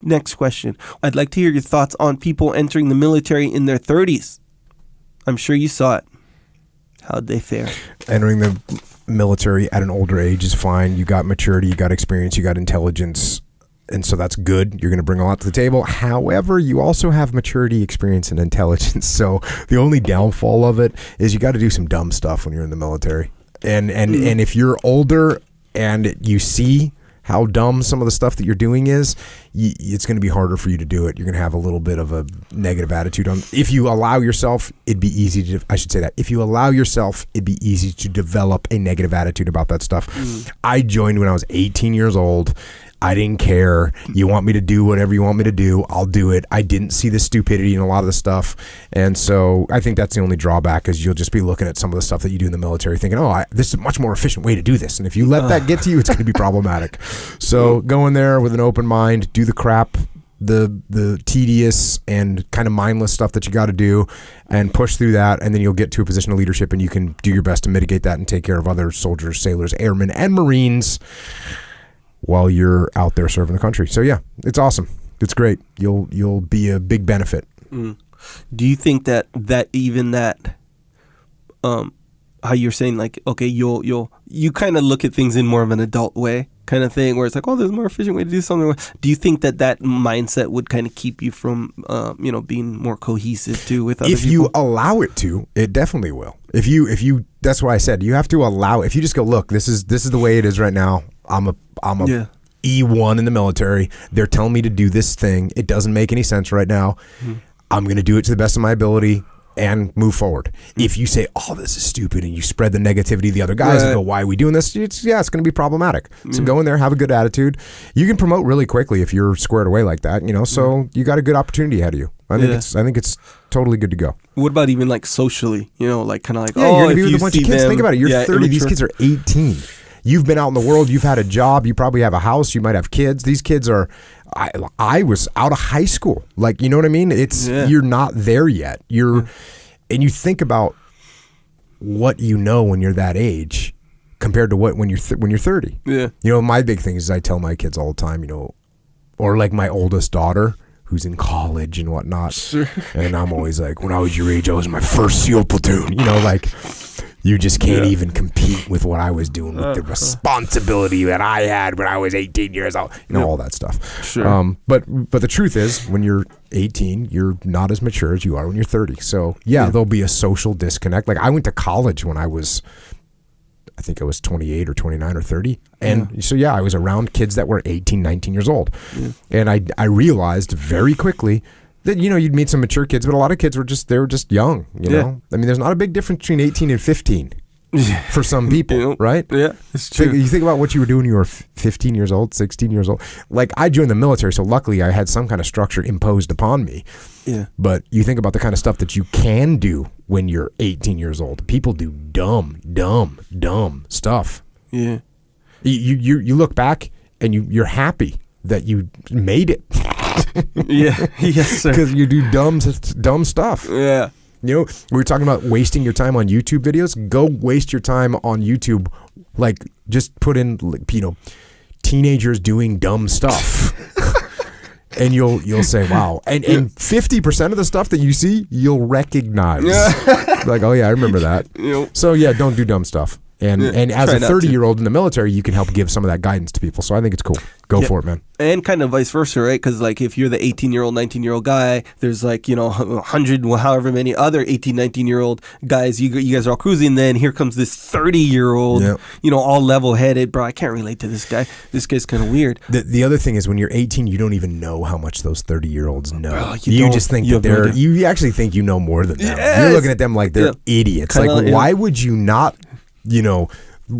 Next question. I'd like to hear your thoughts on people entering the military in their 30s. I'm sure you saw it. How'd they fare? Entering the military at an older age is fine. You got maturity, you got experience, you got intelligence, and so that's good. You're going to bring a lot to the table. However, you also have maturity, experience, and intelligence. So the only downfall of it is you got to do some dumb stuff when you're in the military. And if you're older and you see how dumb some of the stuff that you're doing is, it's going to be harder for you to do it. You're going to have a little bit of a negative attitude on. If you allow yourself, it'd be easy to. I should say that. If you allow yourself, it'd be easy to develop a negative attitude about that stuff. I joined when I was 18 years old. I didn't care. You want me to do whatever you want me to do, I'll do it. I didn't see the stupidity in a lot of the stuff. And so I think that's the only drawback is you'll just be looking at some of the stuff that you do in the military thinking, this is a much more efficient way to do this. And if you let that get to you, it's going to be problematic. So go in there with an open mind, do the crap, the tedious and kind of mindless stuff that you got to do and push through that. And then you'll get to a position of leadership and you can do your best to mitigate that and take care of other soldiers, sailors, airmen, and Marines while you're out there serving the country. So yeah, it's awesome. It's great. You'll be a big benefit. Do you think that how you're saying like, okay, you kind of look at things in more of an adult way kind of thing where it's like, there's a more efficient way to do something. Do you think that mindset would kind of keep you from, being more cohesive too with other people? If you allow it to, it definitely will. If you, that's why I said you have to allow. If you just go, look, this is the way it is right now. I'm a E1 in the military. They're telling me to do this thing. It doesn't make any sense right now. I'm going to do it to the best of my ability and move forward. If you say, this is stupid, and you spread the negativity to the other guys and go, why are we doing this? It's going to be problematic. So go in there, have a good attitude. You can promote really quickly if you're squared away like that, so you got a good opportunity ahead of you. I think it's totally good to go. What about even like socially, like kind of like, you're going to be with a bunch of kids. Think about it. You're 30. These kids are 18. You've been out in the world. You've had a job. You probably have a house. You might have kids. These kids are. I was out of high school. Like, you know what I mean? You're not there yet. And you think about what you know when you're that age compared to when you're 30. Yeah. My big thing is I tell my kids all the time. Or like my oldest daughter who's in college and whatnot. Sure. And I'm always like, when I was your age, I was in my first SEAL platoon. You just can't even compete with what I was doing with the responsibility that I had when I was 18 years old. All that stuff. Sure. But the truth is, when you're 18, you're not as mature as you are when you're 30. So, there'll be a social disconnect. Like, I went to college when I was 28 or 29 or 30. And so, I was around kids that were 18, 19 years old. Yeah. And I realized very quickly that, you'd meet some mature kids, but a lot of kids were just young, know? I mean, there's not a big difference between 18 and 15 for some people, right? Yeah, it's true. You think about what you were doing when you were 15 years old, 16 years old. Like, I joined the military, so luckily I had some kind of structure imposed upon me. Yeah. But you think about the kind of stuff that you can do when you're 18 years old. People do dumb stuff. Yeah. You look back and you're happy that you made it. Yeah. Yes, sir. Because you do dumb stuff. Yeah. We were talking about wasting your time on YouTube videos. Go waste your time on YouTube. Like, just put in, teenagers doing dumb stuff. And you'll say, wow. And 50% of the stuff that you see, you'll recognize. Like, oh yeah, I remember that. So yeah, don't do dumb stuff. And as a 30-year-old in the military, you can help give some of that guidance to people. So I think it's cool. Go for it, man. And kind of vice versa, right? Because like if you're the 18-year-old, 19-year-old guy, there's like, 100, however many other 18, 19-year-old guys, you guys are all cruising. Then here comes this 30-year-old, all level-headed. Bro, I can't relate to this guy. This guy's kind of weird. The other thing is when you're 18, you don't even know how much those 30-year-olds know. Bro, you just think that you actually think you know more than them. Yes. You're looking at them like they're idiots. Kinda, like, why would you not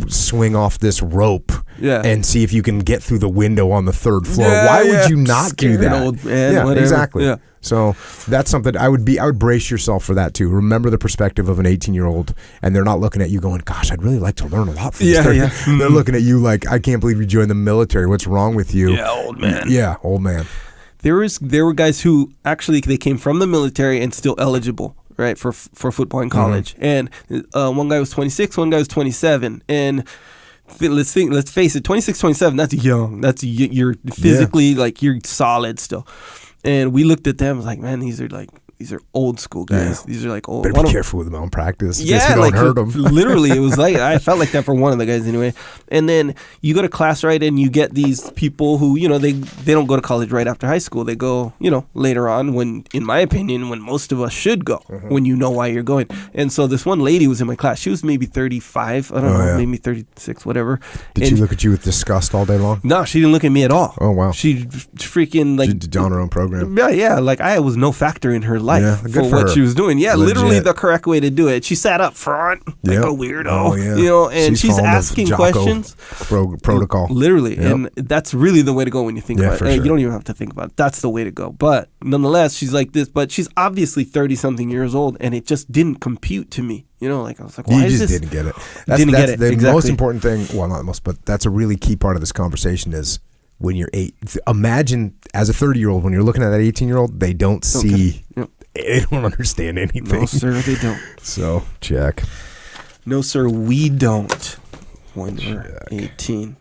swing off this rope and see if you can get through the window on the third floor? Why would you not do that? Old man, whatever. Exactly. Yeah. So that's something I would brace yourself for that too. Remember the perspective of an 18-year-old, and they're not looking at you going, gosh, I'd really like to learn a lot from this. They're looking at you like, I can't believe you joined the military. What's wrong with you? Yeah, old man. Yeah, old man. There were guys who actually, they came from the military and still eligible, right, for football in college. Mm-hmm. And one guy was 26, one guy was 27. And let's face it, 26, 27, that's young. That's you're physically like you're solid still. And we looked at them like, man, these are old school guys. Yeah. These are like old. Better be careful with them on practice. Yeah, don't hurt them. Literally, it was like I felt like that for one of the guys anyway. And then you go to class, right, and you get these people who, you know, they don't go to college right after high school. They go, you know, later on when, in my opinion, when most of us should go, when you know why you're going. And so this one lady was in my class. She was maybe 35. I don't know, maybe 36, whatever. Did she look at you with disgust all day long? No, she didn't look at me at all. Oh, wow. She freaking like... She did on her own program. Yeah. Like I was no factor in her life for what her. She was doing. Yeah, Legit. literally the correct way to do it. She sat up front like a weirdo, oh, yeah. you know, and she's asking Jocko questions. Protocol. Literally. Yep. And that's really the way to go when you think about it. Sure. You don't even have to think about it. That's the way to go. But nonetheless, she's like this, but she's obviously 30-something years old, and it just didn't compute to me. You know, like I was like, why is this? You just didn't get it. That's the most important thing. Well, not the most, but that's a really key part of this conversation is when you're 8. Imagine as a 30-year-old, when you're looking at that 18-year-old, they don't see... Yep. They don't understand anything. No, sir, they don't. So, check. No, sir, we don't when we're 18.